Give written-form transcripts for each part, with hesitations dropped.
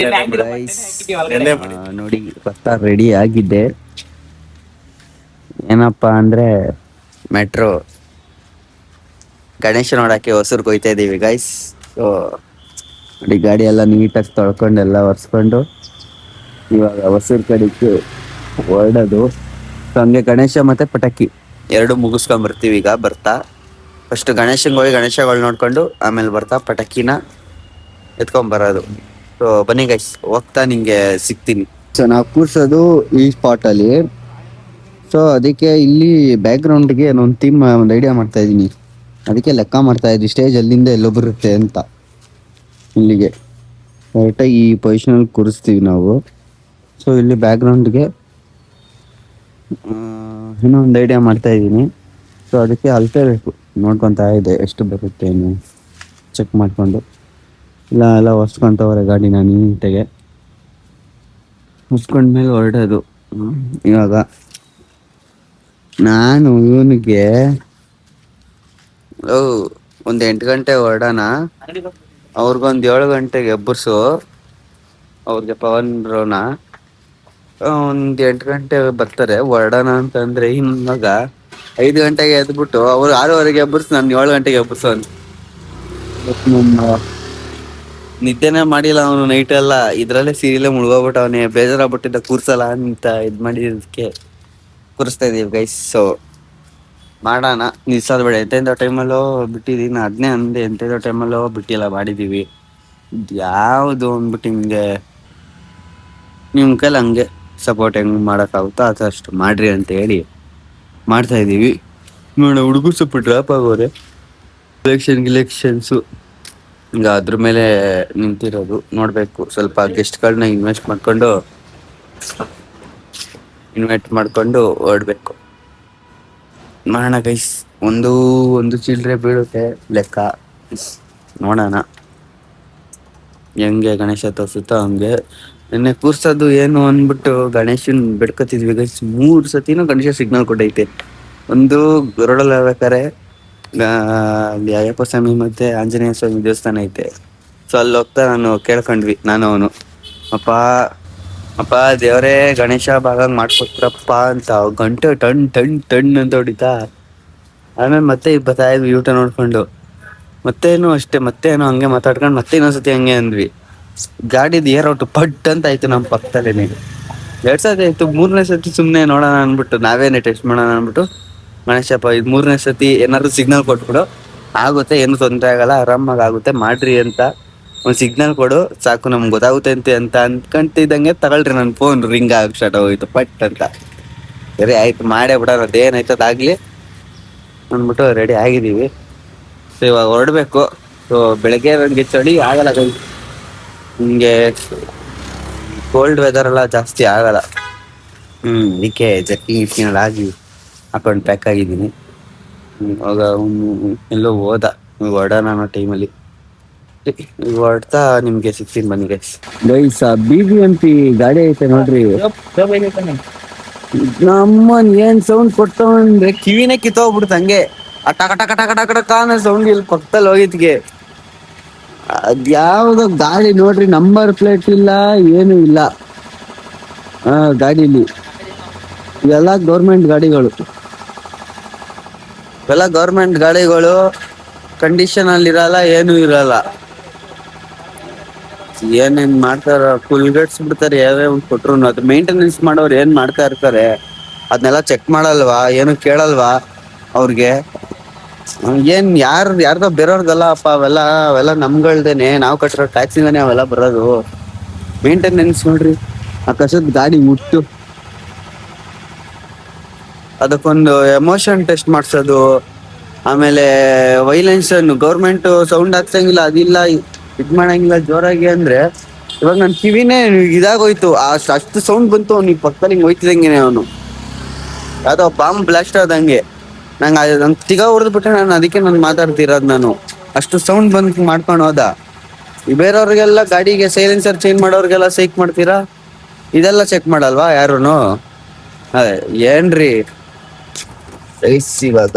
Guys, ನೋಡಿ ಭತ್ತ ready ಆಗಿದೆ. ಏನಪ್ಪಾ ಅಂದ್ರೆ ಮೆಟ್ರೋ ಗಣೇಶ ನೋಡಕ್ಕೆ ಹೊಸೂರ್ಗೆ ಹೋಯ್ತಾ ಇದೀವಿ ಗೈಸ್. ಸೊ ನೋಡಿ ಗಾಡಿ ಎಲ್ಲ ನೀಟಾಗಿ ತೊಳ್ಕೊಂಡು ಎಲ್ಲ ಒರೆಸ್ಕೊಂಡು ಇವಾಗ ಹೊಸೂರ್ ಕಡೆಗೆ ಹೊರಡೋದು. ಸೊ ಹಂಗೆ ಗಣೇಶ ಮತ್ತೆ ಪಟಾಕಿ ಎರಡು ಮುಗಿಸ್ಕೊಂಡ್ ಬರ್ತೀವಿ ಈಗ ಬರ್ತಾ. ಫಸ್ಟ್ ಗಣೇಶಂಗೆ ಹೋಗಿ ಗಣೇಶಗಳು ನೋಡ್ಕೊಂಡು ಆಮೇಲೆ ಬರ್ತಾ ಪಟಾಕಿನ ಎತ್ಕೊಂಡ್ ಬರೋದು. ಸೊ ಬನ್ನಿ ಗೈಸ್, ಹೋಗ್ತಾ ನಿಂಗೆ ಸಿಗ್ತೀನಿ. ಸೊ ನಾವು ಕೂರ್ಸೋದು ಈ ಸ್ಪಾಟ್ ಅಲ್ಲಿ. ಸೊ ಅದಕ್ಕೆ ಇಲ್ಲಿ ಬ್ಯಾಕ್ ಗ್ರೌಂಡ್ಗೆ ಒಂದು ಥೀಮ್ ಒಂದು ಐಡಿಯಾ ಮಾಡ್ತಾ ಇದೀನಿ. ಅದಕ್ಕೆ ಲೆಕ್ಕ ಮಾಡ್ತಾ ಇದ್ವಿ ಸ್ಟೇಜ್ ಅಲ್ಲಿಂದ ಎಲ್ಲೋ ಬರುತ್ತೆ ಅಂತ. ಇಲ್ಲಿಗೆ ಕರೆಕ್ಟಾಗಿ ಈ ಪೊಸಿಷನಲ್ಲಿ ಕೂರಿಸ್ತೀವಿ ನಾವು. ಸೊ ಇಲ್ಲಿ ಬ್ಯಾಕ್ ಗ್ರೌಂಡ್ಗೆ ಇನ್ನೂ ಒಂದು ಐಡಿಯಾ ಮಾಡ್ತಾ ಇದ್ದೀನಿ. ಸೊ ಅದಕ್ಕೆ ಅಳತೆ ಬೇಕು, ನೋಡ್ಕೊತಾ ಇದೆ ಎಷ್ಟು ಬರುತ್ತೆ ಏನು ಚೆಕ್ ಮಾಡಿಕೊಂಡು. ಇಲ್ಲ ಎಲ್ಲ ಒರೆಸ್ಕೊಂತವ್ರೆ ಗಾಡಿನ ನೀಟಾಗೆ. ಹೊಸ್ಕೊಂಡ್ಮೇಲೆ ಹೊರಡೋದು. ಇವಾಗ ನಾನು ಇವನಿಗೆ ಒಂದು 8 ಗಂಟೆ ಹೊರಡೋಣ, ಅವ್ರಿಗೊಂದು 7 ಗಂಟೆಗೆ ಎಬ್ಬರ್ಸು, ಅವ್ರಿಗೆ ಪವನ್ ರೋಣ ಒಂದು 8 ಗಂಟೆ ಬರ್ತಾರೆ ಹೊರಡೋಣ ಅಂತಂದ್ರೆ ಇವಾಗ 5 ಗಂಟೆಗೆ ಎದ್ಬಿಟ್ಟು ಅವ್ರು 6:15 ಎಬ್ಬರ್ಸು, ನಾನು 7 ಗಂಟೆಗೆ ಎಬ್ಬರ್ಸು ಅಂತ. ನಿದ್ದೆನೇ ಮಾಡಿಲ್ಲ ಅವನು ನೈಟ್ ಎಲ್ಲ, ಇದ್ರಲ್ಲೇ ಸೀರಿಯಲ್ಲೇ ಮುಳುಗೋಗ್ಬಿಟ್ಟು ಅವನೇ ಬೇಜಾರಾಗ್ಬಿಟ್ಟಿದ್ದ ಕೂರ್ಸಲ್ಲ ಅಂತ ಇದ್ ಮಾಡಿದಕ್ಕೆ ಕೂರಿಸ್ತಾ ಇದೀವಿ ಗೈಸ್. ಸೊ ಮಾಡೋಣ, ನಿಲ್ಸೋದು ಬೇಡ. ಎಂತೆಂಥ ಟೈಮಲ್ಲೋ ಬಿಟ್ಟಿದ್ದೀನಿ, ಅದನ್ನೇ ಅಂದೆ, ಎಂತೆಂಥ ಟೈಮಲ್ಲೋ ಬಿಟ್ಟಿಲ್ಲ ಮಾಡಿದೀವಿ. ಯಾವುದು ಅಂದ್ಬಿಟ್ಟು ಹಿಂಗೆ ನಿಮ್ಮ ಕೈಲಿ ಹಂಗೆ ಸಪೋರ್ಟ್ ಹೆಂಗೆ ಮಾಡೋಕ್ಕಾಗುತ್ತೋ ಅದಷ್ಟು ಮಾಡ್ರಿ ಅಂತ ಹೇಳಿ ಮಾಡ್ತಾ ಇದ್ದೀವಿ. ನೋಡ ಹುಡುಗರು ಸ್ವಲ್ಪ ಡ್ರಾಪ್ ಆಗೋರೆ, ಇಲೆಕ್ಷನ್ಸು ಈಗ ಅದ್ರ ಮೇಲೆ ನಿಂತಿರೋದು. ನೋಡ್ಬೇಕು, ಸ್ವಲ್ಪ ಗೆಸ್ಟ್ಗಳನ್ನ ಇನ್ವೈಟ್ ಮಾಡ್ಕೊಂಡು ಹೊರಡ್ಬೇಕು. ಮಾಡೋಣ ಗೈಸ್. ಒಂದು ಚಿಲ್ಲರೆ ಬೀಳುತ್ತೆ ಲೆಕ್ಕ, ನೋಡೋಣ ಹೆಂಗೆ ಗಣೇಶ ತೋರಿಸುತ್ತೋ ಹಂಗೆ. ನಿನ್ನೆ ಕೂರ್ಸೋದು ಏನು ಅಂದ್ಬಿಟ್ಟು ಗಣೇಶನ್ ಬಿಡ್ಕೊತಿದ್ವಿ ಗೈಸ್. 3 ಸತಿನೂ ಗಣೇಶ ಸಿಗ್ನಲ್ ಕೊಟ್ಟೈತೆ. ಒಂದು ಗರುಡಲ್ಲಿ ಹೇಳ್ಬೇಕಾರೆ ಅಲ್ಲಿ ಅಯ್ಯಪ್ಪ ಸ್ವಾಮಿ ಮತ್ತೆ ಆಂಜನೇಯ ಸ್ವಾಮಿ ದೇವಸ್ಥಾನ ಐತೆ. ಸೊ ಅಲ್ಲಿ ಹೋಗ್ತಾ ನಾನು ಕೇಳ್ಕೊಂಡ್ವಿ, ನಾನು ಅವನು, ಅಪ್ಪ ದೇವರೇ ಗಣೇಶ ಭಾಗ ಮಾಡ್ಕೊಟ್ರಪ್ಪ ಅಂತ ಗಂಟೆ ಟಣ್ ಟಣ್ ಟಣ್ ಅಂತ ಹೊಡಿತಾ. ಆಮೇಲೆ ಮತ್ತೆ ಬರ್ತಾ ಇದ್ವಿ ಊಟ ನೋಡ್ಕೊಂಡು, ಮತ್ತೇನು ಅಷ್ಟೇ, ಮತ್ತೇನು ಹಂಗೆ ಮಾತಾಡ್ಕೊಂಡು ಮತ್ತೆ ಇನ್ನೊಂದ್ಸತಿ ಹಂಗೆ ಅಂದ್ವಿ. ಗಾಡಿದ ಏರ್ಔಟ್ ಪಟ್ ಅಂತ ಆಯ್ತು ನಮ್ಮ ಪಕ್ಕದಲ್ಲೇ. 2 ಸತಿ ಆಯ್ತು. 3ನೇ ಸತಿ ಸುಮ್ಮನೆ ನೋಡೋಣ ಅಂದ್ಬಿಟ್ಟು ನಾವೇನೇ ಟೆಸ್ಟ್ ಮಾಡೋಣ ಅಂದ್ಬಿಟ್ಟು, ಗಣೇಶಪ್ಪ ಇದು 3ನೇ ಸತಿ ಏನಾದ್ರು ಸಿಗ್ನಲ್ ಕೊಟ್ಬಿಡು, ಆಗುತ್ತೆ, ಏನು ತೊಂದರೆ ಆಗಲ್ಲ, ಆರಾಮಾಗಿ ಆಗುತ್ತೆ, ಮಾಡ್ರಿ ಅಂತ ಒಂದು ಸಿಗ್ನಲ್ ಕೊಡು ಸಾಕು, ನಮ್ಗೆ ಗೊತ್ತಾಗುತ್ತೆ ಅಂತ ಅನ್ಕೊಂತಿದ್ದಂಗೆ ತಗೊಳ್ರಿ ನನ್ನ ಫೋನ್ ರಿಂಗ್ ಆಗಿ ಸ್ಟಾರ್ಟ್ ಆಗೋಯ್ತು ಪಟ್ ಅಂತ. ಸರಿ ಆಯ್ತು, ಮಾಡೇ ಬಿಡೋಣ, ಅದೇನಾಯ್ತು ಅದಾಗಲಿ ಅಂದ್ಬಿಟ್ಟು ರೆಡಿ ಆಗಿದ್ದೀವಿ. ಸೊ ಇವಾಗ ಹೊರಡ್ಬೇಕು. ಸೊ ಬೆಳಗ್ಗೆ ನನಗೆ ಚಳಿ ಆಗಲ್ಲ, ನಿಮಗೆ ಕೋಲ್ಡ್ ವೆದರ್ ಎಲ್ಲ ಜಾಸ್ತಿ ಆಗಲ್ಲ. ಅದಕ್ಕೆ ಜರ್ಕಿಂಗ್ ಆಗಿ ಹಾಕೊಂಡು ಪ್ಯಾಕ್ ಆಗಿದ್ದೀನಿ. ಇವಾಗ ಎಲ್ಲೋ ಹೋದ, ಹೊರಡೋಣ ಅನ್ನೋ ಟೈಮಲ್ಲಿ ಹೊರಡ್ತಾ ನಿಮ್ಗೆ ಸಿಗ್ತೀನಿ ಬನ್ನಿ ಗೈಸ್. BBMP ಗಾಡಿ ಐತೆ ನೋಡ್ರಿ, ನಮ್ಮನ್ ಏನ್ ಸೌಂಡ್ ಕೊಡ್ತವಂದ್ರೆ ಕಿವಿನೇ ಕಿತ್ತೋಗ್ಬಿಡ್ತು ಹಂಗೆ. ಟಕ ಟಕ ಟಕ ಟಕ ಟಕ ಅನ್ನೋ ಸೌಂಡ್ ಇಲ್ಲಿ ಪಕ್ಕದಲ್ಲಿ ಹೋಗಿದ್ಗೆ. ಅದ್ಯಾವ್ದೋ ಗಾಡಿ ನೋಡ್ರಿ, ನಂಬರ್ ಪ್ಲೇಟ್ ಇಲ್ಲ, ಏನು ಇಲ್ಲ ಗಾಡಿಲಿ. ಇವೆಲ್ಲ ಗೌರ್ಮೆಂಟ್ ಗಾಡಿಗಳು, ಕಂಡೀಷನ್ ಅಲ್ಲಿ ಇರಲ್ಲ, ಏನು ಇರಲ್ಲ. ಏನೇನ್ ಮಾಡ್ತಾರ, ಫುಲ್ ಗೇಟ್ಸ್ ಬಿಡ್ತಾರೆ ಯಾವ್ಯಾವ ಕೊಟ್ರು. ಅದು ಮೇಂಟೆನೆನ್ಸ್ ಮಾಡೋರು ಏನ್ ಮಾಡ್ತಾ ಇರ್ತಾರೆ, ಅದನ್ನೆಲ್ಲ ಚೆಕ್ ಮಾಡಲ್ವಾ, ಏನು ಕೇಳಲ್ವಾ ಅವ್ರಿಗೆ? ಏನ್ ಯಾರ್ದೋ ಬೇರೆಯವ್ರದಲ್ಲ ಅಪ್ಪ ಅವೆಲ್ಲ ನಮ್ಗಳ್ದೇನೆ, ನಾವು ಕಟ್ಟಿರೋ ಟ್ಯಾಕ್ಸಿಂದಾನೆ ಅವೆಲ್ಲ ಬರೋದು. ಮೇಂಟೆನೆನ್ಸ್ ನೋಡ್ರಿ, ಆ ಕಸದ ಗಾಡಿ ಮುಟ್ಟು ಅದಕ್ಕೊಂದು ಎಮೋಷನ್ ಟೆಸ್ಟ್ ಮಾಡ್ಸೋದು, ಆಮೇಲೆ ವೈಲೆನ್ಸ್. ಗೌರ್ಮೆಂಟ್ ಸೌಂಡ್ ಹಾಕ್ಸಂಗಿಲ್ಲ, ಅದಿಲ್ಲ, ಇದ್ ಮಾಡಂಗಿಲ್ಲ ಜೋರಾಗಿ ಅಂದ್ರೆ. ಇವಾಗ ನನ್ ಕಿವಿನೇ ಇದಾಗೋಯ್ತು, ಅಷ್ಟು ಸೌಂಡ್ ಬಂತು. ಅವ್ನಿಗೆ ಪಕ್ಕದಲ್ಲಿ ಹಿಂಗ್ ಹೋಯ್ತಿದಂಗೆನೆ, ಅವನು ಯಾವ್ದೋ ಬಾಂಬ್ ಬ್ಲಾಸ್ಟ್ ಆದಂಗೆ. ನಂಗೆ ತಿಗ ಹೊಡೆದ್ಬಿಟ್ಟೆ ನಾನು, ಅದಕ್ಕೆ ನಾನು ಮಾತಾಡ್ತಿರೋದು. ನಾನು ಅಷ್ಟು ಸೌಂಡ್ ಬಂದ್ ಮಾಡ್ಕೊಂಡು ಹೋದ. ಬೇರೆಯವ್ರಿಗೆಲ್ಲ ಗಾಡಿಗೆ ಸೈಲೆನ್ಸರ್ ಚೇಂಜ್ ಮಾಡೋರ್ಗೆಲ್ಲ ಸೈಕ್ ಮಾಡ್ತೀರಾ, ಇದೆಲ್ಲ ಚೆಕ್ ಮಾಡಲ್ವಾ ಯಾರುನು? ಅದೇ ಏನ್ರಿ ಇವಾಗ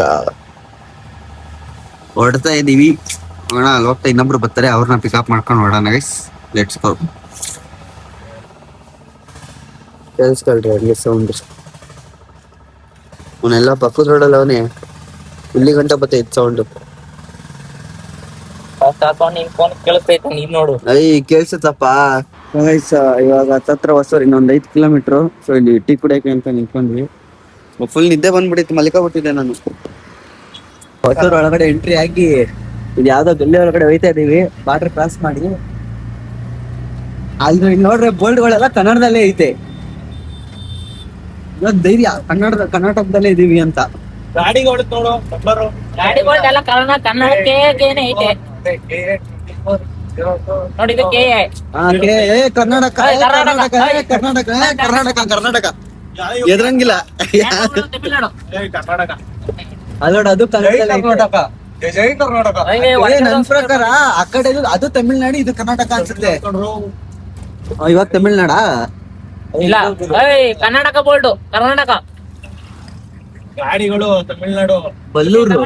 ಹೊಡ್ತಾ ಇದೀವಿ. ಅಲ್ಲಿ ಹೋಗ್ತಾ ಇನ್ನೊಬ್ರು ಬರ್ತಾರೆ, ಅವ್ರನ್ನ ಪಿಕಪ್ ಮಾಡ್ಕೊಂಡು ಹೊಡೋಣ ಗೈಸ್. ಲೆಟ್ಸ್ ಗೋ. ಕೇಳಿಸ್ಕೊಳ್ರಿ ಹಂಗೆ ಸೌಂಡ್. ಅವನೆಲ್ಲ ಪಕ್ಕದ ರೋಡಲ್ಲಿ ಅವನೇ, ಇಲ್ಲಿ ಗಂಟ ಬರ್ತೈತೆ ಸೌಂಡು. ನಿನ್ ಫೋನ್ ಕೇಳಿಸ್ತೈತೆ, ನೀನ್ ನೋಡು. ಕೇಳ್ಸತ್ತಪ್ಪ. ಇವಾಗ ಹತ್ತತ್ರ ಹೊಸೂರು ಇನ್ನೊಂದ್ 5 ಕಿಲೋಮೀಟರ್. ಸೊ ಇಲ್ಲಿ ಟೀ ಕುಡಿಯಕ್ಕೆ ಅಂತ ನಿಂತ್ಕೊಂಡ್ವಿ. ಫುಲ್ ನಿದ್ದೆ ಬಂದ್ಬಿಟ್ಟಿತ್ತು, ಮಲಿಕೋಬಿಟ್ಟಿದ್ದೆ ನಾನು. ಹೊಸೂರು ಒಳಗಡೆ ಎಂಟ್ರಿ ಆಗಿ ಇದು ಯಾವ್ದೋ ಗಲ್ಲಿ ಒಳಗಡೆ ಹೋಯ್ತಾ ಇದೀವಿ. ಬಾರ್ಡರ್ ಕ್ರಾಸ್ ಮಾಡಿ ಅಲ್ಲಿ ಇಲ್ಲಿ ನೋಡ್ರೆ ಬೋಲ್ಡ್ಗಳೆಲ್ಲ ಕನ್ನಡದಲ್ಲೇ ಐತೆ. ಇವಾಗ ಧೈರ್ಯ ಕರ್ನಾಟಕದಲ್ಲೇ ಇದೀವಿ ಅಂತ. ಗಾಡಿಗಳು ನೋಡು, ಗಾಡಿಗಳೆಲ್ಲ ಕನ್ನಡಕ್ಕೆ ಐತೆ ನೋಡಿ. ಇದು ಕರ್ನಾಟಕ ಎದ್ರಂಗಿಲ್ಲ. ಅಲ್ಲೋಡ ಅದು ಕರ್ನಾಟಕ. ನನ್ ಪ್ರಕಾರ ಆ ಕಡೆ ಅದು ತಮಿಳ್ನಾಡು, ಇದು ಕರ್ನಾಟಕ ಅನ್ಸುತ್ತೆ. ಇವಾಗ ತಮಿಳ್ನಾಡ ಇಲ್ಲ, ಕರ್ನಾಟಕ ಬೋಲ್ಡು, ಕರ್ನಾಟಕ. ಗಾಡಿಗಳು ತಮಿಳ್ನಾಡು, ಬಲ್ಲೂರು.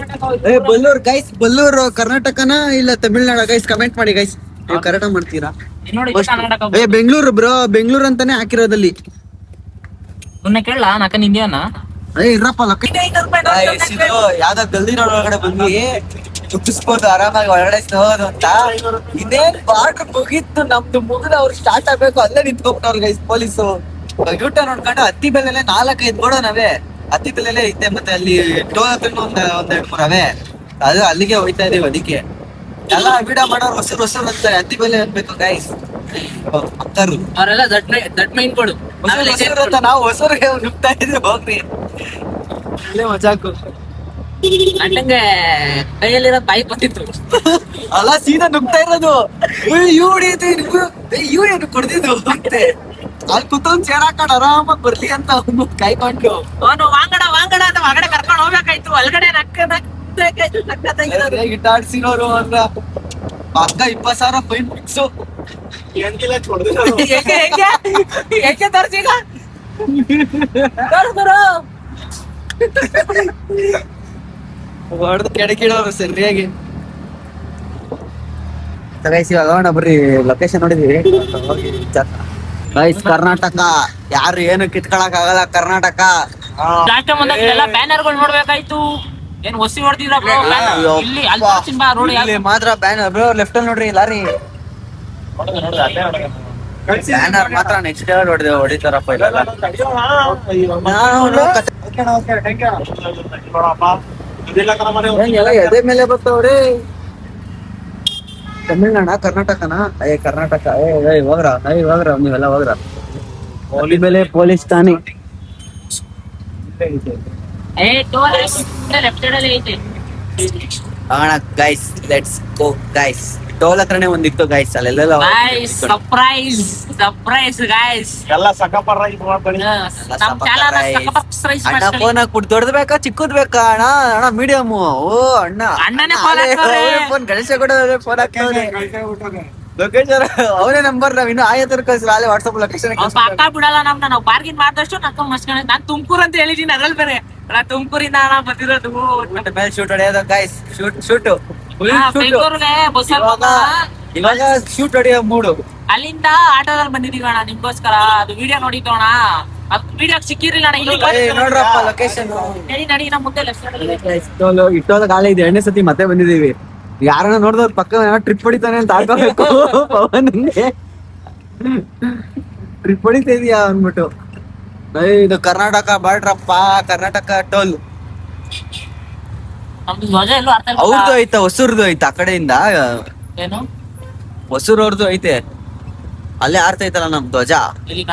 ಬಲ್ಲೂರು ಗೈಸ್, ಬಲ್ಲೂರು ಕರ್ನಾಟಕನ ಇಲ್ಲ ತಮಿಳ್ನಾಡ ಗೈಸ್? ಕಮೆಂಟ್ ಮಾಡಿ ಗೈಸ್, ನೀವು ಕರೆಕ್ಟ್ ಮಾಡ್ತೀರಾ? ಬೆಂಗಳೂರು ಬ್ರೋ, ಬೆಂಗಳೂರು ಅಂತಾನೆ ಹಾಕಿರೋದಲ್ಲಿ. ಕೇಳ ನಾಕ ನಿಂದ್ಯಾನ ಇರಪ್ಪ. ಯಾವ್ದೋ ಗಲ್ಲಿ ಒಳಗಡೆ ಬಂದ್ವಿ, ಮುಟ್ಟಿಸ್ಬೋದು ಆರಾಮಾಗಿ ಒಳಗಡೆ ಹೋಗೋದು ಅಂತ. ಇನ್ನೇನ್ ಬಾರ್ಡರ್ ಮುಗಿತ್ತು ನಮ್ದು, ಮುಗಿದ ಅವ್ರು ಸ್ಟಾರ್ಟ್ ಆಗ್ಬೇಕು, ಅಲ್ಲೇ ನಿಂತ್ಕೊಂಡ್ಬಿಟ್ಟವ್ರು ಗೈಸ್ ಪೊಲೀಸು. ಯೂಟ ನೋಡ್ಕೊಂಡು ಹತ್ತಿ ಬೆಲೆಲೆ 4-5 ಗೋಡನವೇ, ಹತ್ತಿ ಬೆಲೆಲೆ ಐತೆ. ಮತ್ತೆ ಅಲ್ಲಿ ಟೋಲ್ ಹತ್ರ ಒಂದ್ 2-3 ಅವೇ. ಅದು ಅಲ್ಲಿಗೆ ಹೋಯ್ತಾ ಇದೀವಿ. ಅದಕ್ಕೆ ಎಲ್ಲ ವಿಡಿಯೋ ಮಾಡೋರು ಹೊಸರು ಅಂತಾರೆ, ಹತ್ತಿ ಬೆಲೆ ಅನ್ಬೇಕು ಗೈಸ್. ಅವರೆಲ್ಲ ದಟ್ ಮೈನ್ಗಳು ಅಂತ ನಾವು ಹೊಸರಿಗೆ ನುಗ್ತಾ ಇದೀವಿ. ಹೋಗ್ರಿ ಅಲ್ಲೇ ಮಜಾಕು. ಅಣ್ಣಂಗೆ ಕೈಯಲ್ಲಿರೋ ಬಾಯಿ ಬಂದಿತ್ತು ಅಲ್ಲ, ಸೀದಾ ನುಗ್ತಾ ಇರೋದು. ಏನು ಕೊಡ್ದಿದ್ದು ಮತ್ತೆ ಅಲ್ಲಿ ಕುತ್ತೊಂದ್ ಸೇರ್ ಹಾಕೊಂಡ್ ಆರಾಮಾಗಿ ಬರ್ಲಿ ಅಂತ ಅವ್ನು ಕಾಯ್ಕೊಂಡು. ಅವನು ವಾಂಗಡ ಅಂತ ಹೊರಗಡೆ ಕರ್ಕೊಂಡು ಹೋಗ್ಬೇಕಾಯ್ತು. ಒಳಗಡೆ ಗಿಟಾಡ್ಸಿರೋರು ಅಂದ್ರ ಪಕ್ಕ 20,000 ಫೈನ್ ಫಿಕ್ಸು. ಹೆಂಗೆ ತೋರ್ಸೀಗ ಹೊಡೆದು ಕೆಡಕಿಡೋರು ಸರಿಯಾಗಿ. ಇವಾಗ ಬರ್ರಿ ಲೊಕೇಶನ್ ನೋಡಿದೀವಿ. ಗೈಸ್ ಕರ್ನಾಟಕ, ಯಾರು ಏನು ಕಿತ್ಕೊಳಕ್ ಆಗಲ್ಲ ಕರ್ನಾಟಕ. ಬ್ಯಾನರ್ಗಳು ನೋಡ್ಬೇಕಾಯ್ತು. ಏನ್ ಹೊಸಿ ಹೊಡೆದಿದ್ರ ಮಾತ್ರ ಬ್ಯಾನರ್ ಬ್ರೋ. ಲೆಫ್ಟ್ ಅಲ್ಲಿ ನೋಡ್ರಿ ಲಾರಿ ಬ್ಯಾನರ್ ಮಾತ್ರ ನೆಕ್ಸ್ಟ್ ಹೊಡಿತಾರಪ್ಪ. ಎದೆ ಮೇಲೆ ಬರ್ತಾವ್ರಿ. ತಮಿಳ್ನಾಡ ಕರ್ನಾಟಕನ? ಕರ್ನಾಟಕ. ಹೋಗ್ರ ನೀವೆಲ್ಲ ಹೋಗ್ರ. ಹೋಲಿ ಮೇಲೆ ಪೊಲೀಸ್ ಠಾಣೆ. Guys let's go guys. Toll ಹತ್ರನೇ ಒಂದಿತ್ತು ಗೈಸ್, ಅಲ್ಲೆಲ್ಲ ಸರ್ಪ್ರೈಸ್ ಗೈಸ್. ಎಲ್ಲ ಅಣ್ಣ ಫೋನ್ ಹಾಕ್ಬಿಟ್ಟು ದೊಡ್ಡದ್ ಬೇಕಾ ಚಿಕ್ಕದ್ ಬೇಕಾ? ಅಣ್ಣ ಮೀಡಿಯಮ್. ಓ ಅಣ್ಣ, ಫೋನ್ ಗಣೇಶ ಕೂಡ ಫೋನ್ ಹಾಕ್ತವ್ರೆ. ಲೊಕೇಶನ್ ಅವನೇ ನಂಬರ್ ನಾವ್ ಇನ್ನು ಆಯತರ ಕಳ್ಸಿಲ್ಲ, ಅಲ್ಲೇ ವಾಟ್ಸಪ್ ಲೊಕೇಶನ್ ಪಕ್ಕ ಬಿಡಲ್ಲ ನಮ್ನ. ನಾವು ಪಾರ್ಕಿಂಗ್ ಮಾಡಿದಷ್ಟು ನಾನ್ ತುಮಕೂರು ಅಂತ ಹೇಳಿದೀನಿ. ಅದ್ರಲ್ಲಿ ಬೇರೆ ತುಮಕೂರಿಂದ ಬಂದಿರೋದು. ಮೇಲೆ ಶೂಟ್ ಹೊಡೆಯೋದು ಗೈಸ್. ಶೂಟ್ ಬೆಂಗಳೂರಿಗೆ ಇವಾಗ ಶೂಟ್ ಹೊಡೆಯೋ ಮೂಡು. ಅಲ್ಲಿಂದ ಆಟೋದಲ್ಲಿ ಬಂದಿದೀವಿ ಅಣ್ಣ ನಿಮ್ಗೋಸ್ಕರ. ಅದು ವಿಡಿಯೋ ನೋಡಿದ್ದು ಅಣ್ಣ, ಅದು ವಿಡಿಯೋ ಸಿಕ್ಕಿರ್ಲಿಲ್ಲ ಅಣ್ಣ. ನೋಡ್ರಪ್ಪ ಲೊಕೇಶನ್ ನಡಿ ನಾ ಮುಂದೆ ಇಟ್ಟೋದ ಗಾಳಿ ಇದೆ. 2ನೇ ಸತಿ ಮತ್ತೆ ಬಂದಿದೀವಿ. ಯಾರನ್ನ ನೋಡಿದವ್ರ ಪಕ್ಕ ಟ್ರಿಪ್ ಹೊಡಿತಾನೆ ಅಂತ ಹಾಕೋಬೇಕು. ಪವನ್ಗೆ ಟ್ರಿಪ್ ಹೊಡಿತಾ ಇದೀಯಾ ಅಂದ್ಬಿಟ್ಟು. ಇದು ಕರ್ನಾಟಕ ಬಾರ್ಡ್ರಪ್ಪ, ಕರ್ನಾಟಕ ಟೋಲ್. ಅವ್ರದ್ದು ಐತಾ, ಹೊಸೂರ್ದು ಐತಾ? ಆ ಕಡೆಯಿಂದ ಏನು ಹೊಸೂರ್ ಅವ್ರದ್ದು ಐತೆ, ಅಲ್ಲೇ ಆರ್ತೈತಲ್ಲ ನಮ್ ಧ್ವಜ. ಇಲ್ಲಿ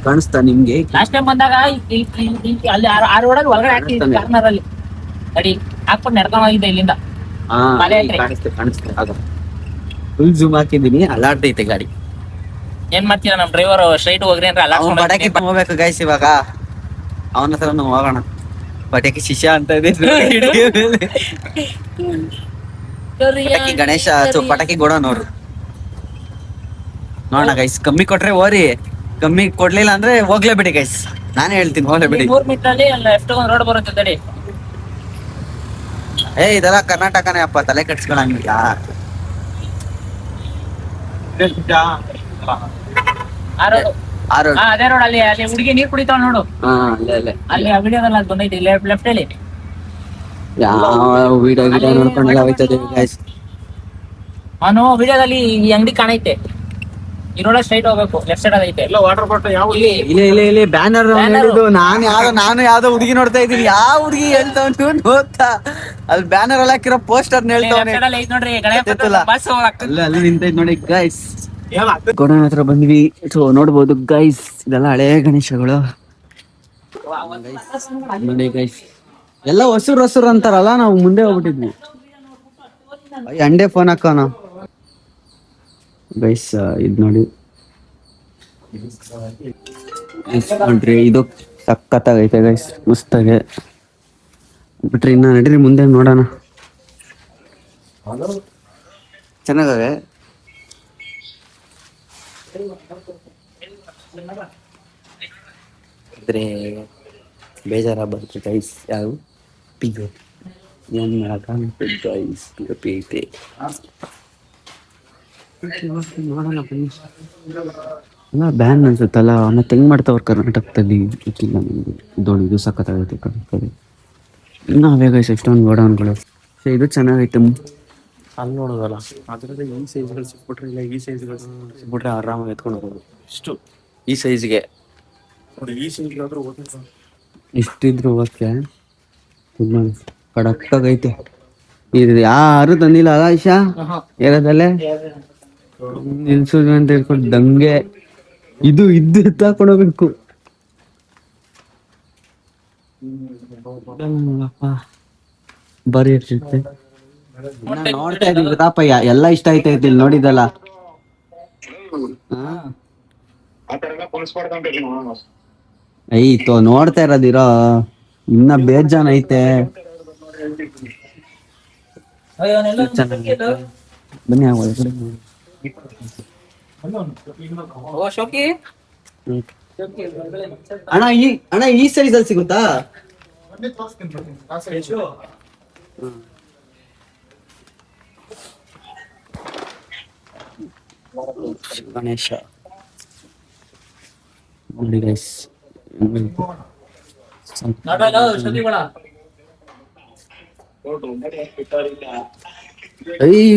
ಕಾಣಿಸ್ತಾ ನಿಮ್ಗೆ? ಲಾಸ್ಟ್ ಟೈಮ್ ಬಂದಾಗ ಅಲ್ಲಿ 6 ರೋಡಲ್ಲಿ ಒಳಗಡೆ ಹಾಕ್ತಿದ್ವಿ ಕಾರ್ನರ್ ಅಲ್ಲಿ. ಗಾಡಿ ಹಾಕ್ಬಿಟ್ಟು ನಡ್ಕೊಂಡು ಹೋಗಿದ್ದೆ ಇಲ್ಲಿಂದ. ಕಾಣಿಸ್ತೇ ಆಗ ಫುಲ್ ಜೂಮ್ ಹಾಕಿದೀನಿ. ಅಲ್ಲಾಡ್ತೈತೆ ಗಾಡಿ. ಏನ್ ಮಾಡ್ತೀರಾ ನಮ್ ಡ್ರೈವರ್ ಸ್ಟ್ರೈಟ್ ಹೋಗ್ರಿ ಅಂದ್ರೆ ಪಟಾಕಿ ಹೋಗ್ಬೇಕು ಗೈಸ್. ಇವಾಗ ಅವನ ಹತ್ರ ಹೋಗೋಣ. ಪಟಾಕಿ ಶಿಷ್ಯ ಅಂತ ಇದೆ. ಪಟಾಕಿ ಗಣೇಶ ಪಟಾಕಿ ಗೋಡ ನೋಡ್ರಿ. ನೋಡೋಣ ಗೈಸ್, ಕಮ್ಮಿ ಕೊಟ್ರೆ ಓರಿ, ಕಮ್ಮಿ ಕೊಡ್ಲಿಲ್ಲ ಅಂದ್ರೆ ಹೋಗ್ಲೇಬೇಡಿ ಗೈಸ್. ನಾನೇ ಹೇಳ್ತೀನಿ ಹೋಗ್ಲೇಬೇಡಿ. 3 ಮೀಟರ್ ಲೆಫ್ಟ್ ಒಂದು ರೋಡ್ ಬರುತ್ತೆ ತಡಿ. ಇದೆಲ್ಲ ಕರ್ನಾಟಕನೇ ಅಪ್ಪ, ತಲೆ ಕೆಡ್ಸ್ಕೊಳಂಗಿಲ್ಲ. ಆ ರೋಡ್ ಆ ರೋಡ್. ಅದೇ ರೋಡ್. ಅಲ್ಲಿ ಅಲ್ಲಿ ಹುಡುಗಿ ನೀರ್ ಕುಡಿತಾವ ನೋಡು, ಹಾ ಅಲ್ಲೇ ಅಲ್ಲಿ ಆ ವಿಡಿಯೋದಲ್ಲಿ ಅದು ಬಂದೈತಿ ಲೆಫ್ಟ್ ಅಲ್ಲಿ. ಯಾವ ವಿಡಿಯೋ ನೋಡ್ಕೊಂಡೆಲ್ಲ ಹೋಯ್ತದೆ ಗೈಸ್. ಅವನು ವಿಡಿಯೋದಲ್ಲಿ ಈ ಅಂಗಡಿ ಕಾಣೈತೆ, ಈ ರೋಡ್ ಸ್ಟ್ರೈಟ್ ಹೋಗ್ಬೇಕು, ಲೆಫ್ಟ್ ಸೈಡ್ ಅದೈತೆ. ಎಲ್ಲ ವಾಟರ್ ಬಾಟಲ್ ಯಾವ ಇಲ್ಲಿ ಬ್ಯಾನರ್ Banner. ಹೇಳಿದ್ದು ನಾನು ಯಾವ್ದೋ ಹುಡುಗಿ ನೋಡ್ತಾ ಇದ್ದೀನಿ. ಯಾವ ಹುಡುಗಿ ಹೇಳ್ತಾ ಉಂಟು ನೋಡ್ತಾ, ಅಲ್ಲಿ ಬ್ಯಾನರ್ ಅಲ್ಲಿ ಹಾಕಿರೋ ಪೋಸ್ಟರ್ ಹೇಳ್ತಾವನೆ. ಲೆಫ್ಟ್ ಸೈಡ್ ಅಲ್ಲಿ ಐತೆ ನೋಡ್ರಿ ಗಣಪತಿ ಗೊತ್ತಿಲ್ಲ. ಬಸ್ ಹೋಗ್ತದೆ. ಅಲ್ಲಿ ನಿಂತೈತ್ ನೋಡಿ ಗೈಸ್. ಎಲ್ಲ ಗೋಡನ್ ಹತ್ರ ಬಂದ್ವಿ. ಸೊ ನೋಡ್ಬೋದು ಗೈಸ್, ಇದೆಲ್ಲ ಹಳೆ ಗಣೇಶಗಳು ನೋಡಿ ಗೈಸ್. ಎಲ್ಲ ಹೊಸೂರು ಅಂತಾರಲ್ಲ, ನಾವು ಮುಂದೆ ಹೋಗ್ಬಿಟ್ಟಿದ್ವಿ. ಅಂಡೆ ಫೋನ್ ಹಾಕೋಣ ಗೈಸ್. ಇದ್ ನೋಡಿ ನೋಡ್ರಿ, ಇದು ಸಖತ್ತಾಗೈತೆ ಗೈಸ್, ಮಸ್ತಾಗೆ ಬಿಟ್ರಿ. ಇನ್ನ ನಡೀರಿ ಮುಂದೆ ನೋಡೋಣ. ಚೆನ್ನಾಗವೆ. ಇದ್ರೆ ಬೇಜಾರ ಬರ್ತು ಗೈಸ್. ಯಾವ ಪಿಗೋ ಏನ್ ಮಾಡಕ ಗೈಸ್, ಪಿ ಐತೆ. ನೋಡೋಣ ಬನ್ನಿ. ಎಲ್ಲ ಬ್ಯಾನ್ ಅನ್ಸುತ್ತಲ್ಲ, ಮತ್ತೆ ಹೆಂಗ್ ಮಾಡ್ತಾವ್ರ ಕರ್ನಾಟಕದಲ್ಲಿ ಗೊತ್ತಿಲ್ಲ ನನಗೆ. ಇದು ಸಖತ್ತಾಗೈತೆ ಕಡೆ. ಇನ್ನೂ ಅವೇ ಗೈಸ್ ಎಷ್ಟೊಂದು ಗೋಡೌನ್ಗಳು. ಸೊ ಇದು ಚೆನ್ನಾಗೈತೆ. ಅಲ್ಲಿ ನೋಡೋದಲ್ಲ, ಅದ್ರಲ್ಲಿ ಈ ಸೈಜ್ಗಳು ಸಿಕ್ಬಿಟ್ರೆ, ಇಲ್ಲ ಈ ಸೈಜ್ಗಳು ಸಿಕ್ಬಿಟ್ರೆ ಆರಾಮಾಗಿ ಎತ್ಕೊಂಡು ಹೋಗೋದು. ಇಷ್ಟು ಈ ಸೈಜ್ಗೆ ನೋಡಿ, ಈ ಸೈಜ್ಗಾದ್ರೂ ಓದ್ತಾ ಇಷ್ಟಿದ್ರು ಓಕೆ. ಕಡಕ್ಕಾಗೈತೆ. ಇದು ಯಾರು ತಂದಿಲ್ಲ ಅಲ್ಲ ಇಶಾ ಇರೋದಲ್ಲೇ ನಿಲ್ಸೋದು ಅಂತ ಹೇಳ್ಕೊಂಡು ದಂಗೆ. ಇದು ಇದ್ದು ಎತ್ತಾಕೊಂಡೋಗ್ಬೇಕು. ಬರೀ ಇರ್ತೈತೆ. ನೋಡ್ತಾ ಇದೀವಿ ಗೊತ್ತಾಪಯ್ಯ, ಎಲ್ಲ ಇಷ್ಟ ಆಯ್ತೈತಿ ಇಲ್ಲಿ ನೋಡಿದಲ್ಲ. ಐತೋ ನೋಡ್ತಾ ಇರೋದಿರೋ, ಇನ್ನ ಬೇಜಾನ್ ಐತೆ. ಬನ್ನಿ ಒಳಗಡೆ. ಓ ಶೋಕಿ, ಅಣ್ಣ ಈ ಸೈಜ್ ಅಲ್ಲಿ ಸಿಗುತ್ತಾ? ಗಣೇಶ ನೋಡಿ ಗೈಸ್.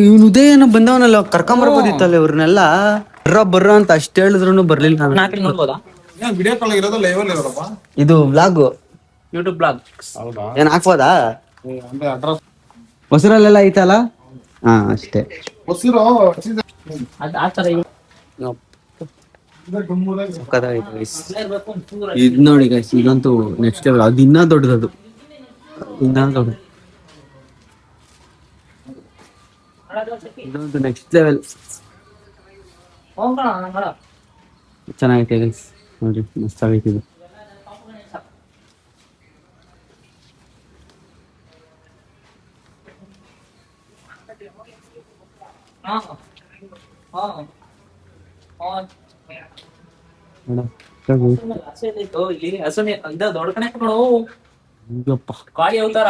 ಇವ್ನು ಉದಯನ ಬಂದವನಲ್ಲ, ಕರ್ಕೊಂಬರ್ಬೋದಿತ್ತಲ್ಲ ಇವ್ರನ್ನೆಲ್ಲ. ಬರ್ರ ಅಂತ ಅಷ್ಟೇ ಹೇಳಿದ್ರು ಬರ್ಲಿಲ್ಲ. ನೋಡ್ಬೋದಾ ವಿಡಿಯೋ ಕಾಲ್ ಇರೋದು ಲೈವ್ ಅಲ್ಲಿ ಇರೋದಪ್ಪ. ಇದು ವ್ಲಾಗ್, ಯೂಟ್ಯೂಬ್ ಬ್ಲಾಗ್. ಹೌದಾ? ಏನ್ ಹಾಕ್ಬೋದಾ? ಅಂದ್ರೆ ಅಡ್ರೆಸ್ ಹೊಸರಲ್ಲೆಲ್ಲ ಐತಲ್ಲ. ಹಾ ಅಷ್ಟೇ. ಹೊಸಿರೋ ಆ ತರ ಇದ್ ನೋಡಿ ಗೈಸ್, ಇದಂತೂ ನೆಕ್ಸ್ಟ್ ಲೆವೆಲ್. ಅದು ಇನ್ನೂ ದೊಡ್ಡದದು, ಇನ್ನೂ ದೊಡ್ಡ. ಇದಂತೂ ನೆಕ್ಸ್ಟ್ ಲೆವೆಲ್. ಚೆನ್ನಾಗೈತೆ ಗೈಸ್ ನೋಡಿ, ಮಸ್ತ್ ಆಗೈತೆ ಇದು. ದೊಡ್ಡ ಕಣೆ ಗಾಡಿ ಅವತಾರ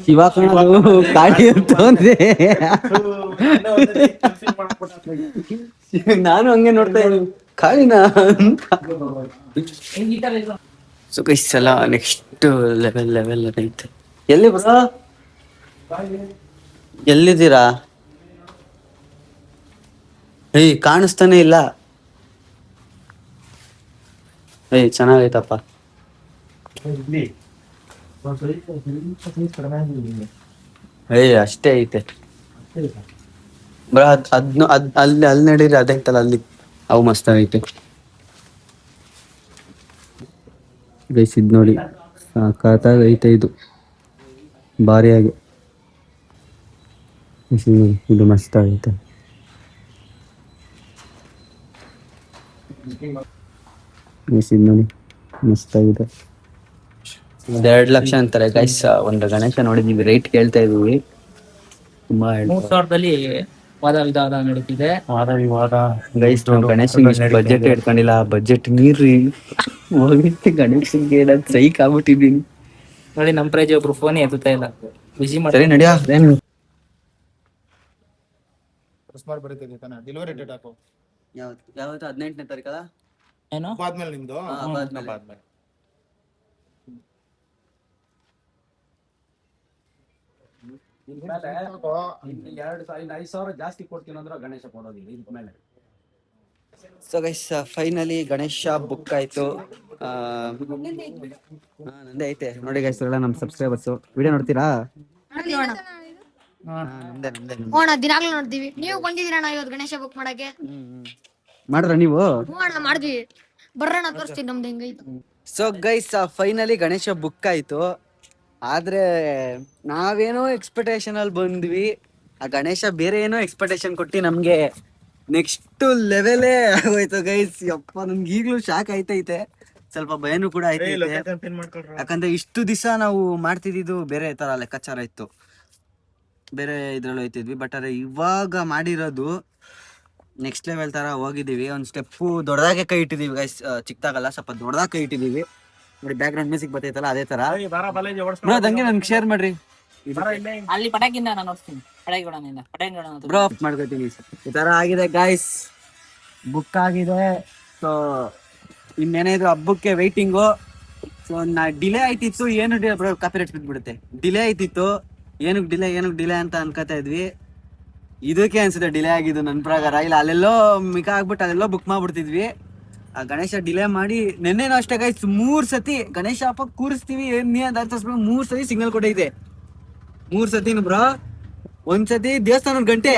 ಶಿವ ಕಣದು ಕಾಡಿ ಅಂತಂದ್ರೆ ನಾನು ಹಂಗೆ ನೋಡ್ತಾ ಇದ್ದೀನಿ ಕಾಳಿನ ಸೊ ಗೈಸ್ ಎಲ್ಲ ನೆಕ್ಸ್ಟ್ ಲೆವೆಲ್ ಐತೆ. ಎಲ್ಲಿ ಬ್ರೋ, ಎಲ್ಲಿದ್ದೀರಾ? ಏಯ್ ಕಾಣಿಸ್ತಾನೆ ಇಲ್ಲ. ಏಯ್ ಚೆನ್ನಾಗೈತಪ್ಪ. ಏಯ್ ಅಷ್ಟೇ ಐತೆ ಬ್ರೋ. ಅಲ್ಲಿ ನಡೀರಿ, ಅದೈತಲ್ಲ ಅಲ್ಲಿ, ಅವು ಮಸ್ತ್ ಐತೆ ಗೈಸ್. ಇದ್ ನೋಡಿ ಸಾಕಾಗಿ ಐತೆ ಇದು, ಭಾರಿಯಾಗಿ. ಇದು ಮಸ್ತ್ ಆಗೈತೆ. ನೋಡಿ ಮಸ್ತ್ ಆಗಿದೆ. 2 ಲಕ್ಷ ಅಂತಾರೆ ಗೈಸ್ ಒಂದು ಗಣೇಶ ನೋಡಿದೀವಿ. ರೇಟ್ ಕೇಳ್ತಾ ಇದೀವಿ ತುಂಬಾ. 3000 ವಾದ ವಿವಾದ ನಡೀತಿದೆ. ವಾದ ವಿವಾದ ಗೈಸ್ ಗಣೇಶ ಬಜೆಟ್ ಇಟ್ಕೊಂಡಿಲ್ಲ. ಬಜೆಟ್ ನೀರ್ರಿ ಹೋಗಿತ್ತು ಗಣೇಶನ್ಗೆ ಸೈಕ್ ಆಗ್ಬಿಟ್ಟಿದೀನಿ ನೋಡಿ. ನಮ್ ಪ್ರೈಜ್ ಒಬ್ರು ಫೋನ್ ಎತ್ತುತ್ತಾ ಇಲ್ಲ, ಬಿಸಿ ಸರಿ ನಡಿಯಾ. ಕ್ರಿಸ್ಮಸ್ ಬರೀತಿದ್ದೆ ತಾನೆ, ಡೆಲಿವರಿ ಡೇಟ್ ಹಾಕು. ಯಾವತ್ತು 18ನೇ ತಾರೀಕಲ್ಲ? ಏನು ಹಬ್ಬ ಆದ್ಮೇಲೆ ನಿಮ್ದು? ಹಬ್ಬ ಆದ್ಮೇಲೆ. ಹಬ್ಬ ಆದ್ಮೇಲೆ. ಇನ್ಮೇಲೆ 5,000 ಜಾಸ್ತಿ ಕೊಡ್ತೀನಿ ಅಂದ್ರೆ ಗಣೇಶ ಕೊಡೋದಿಲ್ಲ ಇನ್ಮೇಲೆ. So guys finally Ganesha book ಆಯ್ತು. ನಂದೇ ಐತೆ ನೋಡಿ ಗೈಸ್, ಎಲ್ಲ ನಮ್ಮ ಸಬ್ಸ್ಕ್ರೈಬರ್ಸ್ ವಿಡಿಯೋ ನೋಡ್ತೀರಾ? ನಮ್ದೇ ದಿನಾಗ್ಲೂ ನೋಡ್ತೀವಿ. ನೀವು ಬಂದಿದ್ದೀರಣ್ಣ ಇವತ್ತು ಗಣೇಶ ಬುಕ್ ಮಾಡಕ್ಕೆ? ಮಾಡ್ರ ನೀವು? ಹ್ಞೂ ಅಣ್ಣ ಮಾಡ್ತೀವಿ, ಬರ್ರಣ್ಣ ತೋರಿಸ್ತೀನಿ ನಮ್ದು ಹೆಂಗೈತು. So guys finally Ganesha book ಆಯ್ತು. ಆದ್ರೆ ನಾವೇನೋ ಎಕ್ಸ್ಪೆಕ್ಟೇಷನ್ ಅಲ್ಲಿ ಬಂದ್ವಿ, ಆ ಗಣೇಶ ಬೇರೆ ಏನೋ ಎಕ್ಸ್ಪೆಕ್ಟೇಷನ್ ಕೊಟ್ಟು ನಮ್ಗೆ ನೆಕ್ಸ್ಟ್ ಲೆವೆಲೇ ಆಗೋಯ್ತು ಗೈಸ್. ಯಪ್ಪ ನಮ್ಗೆ ಈಗ್ಲೂ ಶಾಕ್ ಆಯ್ತೈತೆ, ಸ್ವಲ್ಪ ಭಯನೂ ಕೂಡ ಆಯ್ತೈತೆ. ಯಾಕಂದ್ರೆ ಇಷ್ಟು ದಿವಸ ನಾವು ಮಾಡ್ತಿದ್ದು ಬೇರೆ ತರ ಲೆಕ್ಕಾಚಾರ ಇತ್ತು, ಬೇರೆ ಇದ್ರಲ್ಲಿ ಹೋಯ್ತಿದ್ವಿ. ಬಟ್ ಅದೇ ಇವಾಗ ಮಾಡಿರೋದು ನೆಕ್ಸ್ಟ್ ಲೆವೆಲ್ ತರ ಹೋಗಿದೀವಿ. ಒಂದು ಸ್ಟೆಪ್ಪು ದೊಡ್ಡದಾಗೆ ಕೈ ಇಟ್ಟಿದೀವಿ ಗೈಸ್, ಚಿಕ್ಕದಾಗಲ್ಲ, ಸ್ವಲ್ಪ ದೊಡ್ಡದಾಗ ಕೈ ಇಟ್ಟಿದೀವಿ. ನೋಡಿ ಬ್ಯಾಕ್ ಗ್ರೌಂಡ್ ಮ್ಯೂಸಿಕ್ ಬರ್ತೈತಲ್ಲ ಅದೇ ತರ. ಹಂಗೆ ನನ್ಗೆ ಶೇರ್ ಮಾಡ್ರಿ. ಅಲ್ಲಿ ಪಟಾಕಿಂದ ನಾನು ನೋಡ್ತೀನಿ, ಪಟಾಕಿ ಬ್ರೋ ಮಾಡ್ಕೊತೀನಿ. ಈ ತರ ಆಗಿದೆ ಗಾಯ್ಸ್, ಬುಕ್ ಆಗಿದೆ. ಸೊ ಇನ್ನೇನಿದ್ರು ಹಬ್ಬಕ್ಕೆ ವೈಟಿಂಗು. ಸೊ ಡಿಲೇ ಆಯ್ತಿತ್ತು, ಏನು ಬ್ರೋ ಕಾಪಿರೈಟ್ ಬಿದ್ಬಿಡುತ್ತೆ. ಡಿಲೇ ಆಯ್ತಿತ್ತು, ಏನಕ್ಕೆ ಡಿಲೇ ಅಂತ ಅನ್ಕೋತಾ ಇದ್ವಿ. ಇದಕ್ಕೆ ಅನ್ಸುತ್ತೆ ಡಿಲೇ ಆಗಿದ್ದು ನನ್ನ ಪ್ರಕಾರ. ಇಲ್ಲ ಅಲ್ಲೆಲ್ಲೋ ಮಿಕ ಆಗ್ಬಿಟ್ಟು ಅಲ್ಲೆಲ್ಲೋ ಬುಕ್ ಮಾಡ್ಬಿಡ್ತಿದ್ವಿ. ಆ ಗಣೇಶ ಡಿಲೇ ಮಾಡಿ ನೆನ್ನೆನೂ ಅಷ್ಟೇ ಗೈಸ್, 3 ಸತಿ ಗಣೇಶ ಹಬ್ಬ ಕೂರಿಸ್ತೀವಿ, 3 ಸತಿ ಸಿಗ್ನಲ್ ಕೊಟ್ಟೈತೆ. 3 ಸತಿನು ಬ್ರೋ. ಒಂದ್ಸತಿ ದೇವಸ್ಥಾನದ ಗಂಟೆ,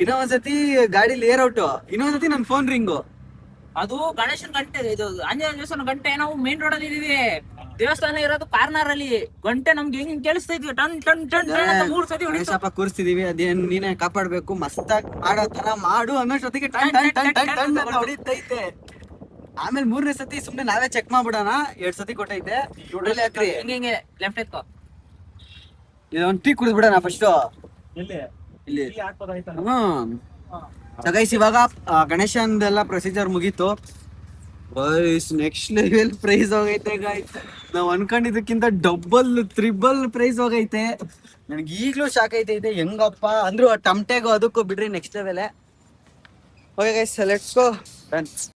ಇನ್ನೊಂದ್ಸತಿ ಗಾಡಿಲಿ ಏರ್ ಔಟ್, ಇನ್ನೊಂದ್ಸತಿ ನನ್ ಫೋನ್ ರಿಂಗು. ಅದು ಗಣೇಶನ್ ಗಂಟೆ, ಇದು ಆಂಜನೇಯ ದೇವಸ್ಥಾನ ಗಂಟೆ. ನಾವು ಮೇನ್ ರೋಡ್ ಅಲ್ಲಿ ಇದೀವಿ, ದೇವಸ್ಥಾನ ಇರೋದು ಕಾರ್ನರ್ ಅಲ್ಲಿ. ಗಂಟೆ ನಮ್ಗೆ ಹೆಂಗ್ ಕೇಳಿಸ್ತಾ ಇದ್ವಿ, ಟನ್ ಟನ್ ಟನ್ ಟನ್ ಅಂತ 3 ಸತಿ ಗಣೇಶ ಹಬ್ಬ ಕೂರಿಸ್ತಿದೀವಿ, ಅದೇನ್ ನೀನೇ ಕಾಪಾಡ್ಬೇಕು, ಮಸ್ತಾಗಿ ಮಾಡೋ ತರ ಮಾಡು ಅನ್ನೋಷ್ಟೊತ್ತಿಗೆ ಟನ್ ಟನ್ ಟನ್ ಟನ್ ಟನ್ ಅಂತ ಹೊಡಿತೈತೆ. ಆಮೇಲೆ 3ನೇ ಸತಿ ಸುಮ್ನೆ ನಾವೇ ಚೆಕ್ ಮಾಡ್ಬಿಡೋಣ, 2 ಸತಿ ಕೊಟ್ಟೈತೆ. ಇದ್ರಲ್ಲಿ ಹಾಕ್ರಿ, ಹಿಂಗೆ ಲೆಫ್ಟ್ ಎತ್ಕೋ. ಇದೊಂದು ಟೀ ಕುಡಿದ್ಬಿಡೋಣ ಫಸ್ಟ್ ಇಲ್ಲಿ. ಸೊ ಗೈಸ್ ಇವಾಗ ಗಣೇಶಂದೆಲ್ಲ ಪ್ರೊಸೀಜರ್ ಮುಗೀತು. ನೆಕ್ಸ್ಟ್ ಲೆವೆಲ್ ಪ್ರೈಸ್ ಹೋಗೈತೆ ಗೈಸ್. ನಾವ್ ಅನ್ಕೊಂಡಿದ್ದಕ್ಕಿಂತ ಡಬಲ್ ತ್ರಿಬಲ್ ಪ್ರೈಸ್ ಹೋಗೈತೆ. ನನ್ಗೆ ಈಗ್ಲೂ ಶಾಕ್ ಐತೈತೆ, ಹೆಂಗಪ್ಪ ಅಂದ್ರು ಟಮ್ಟೆಗೋ ಅದಕ್ಕೂ ಬಿಡ್ರಿ next level. Okay guys let's go.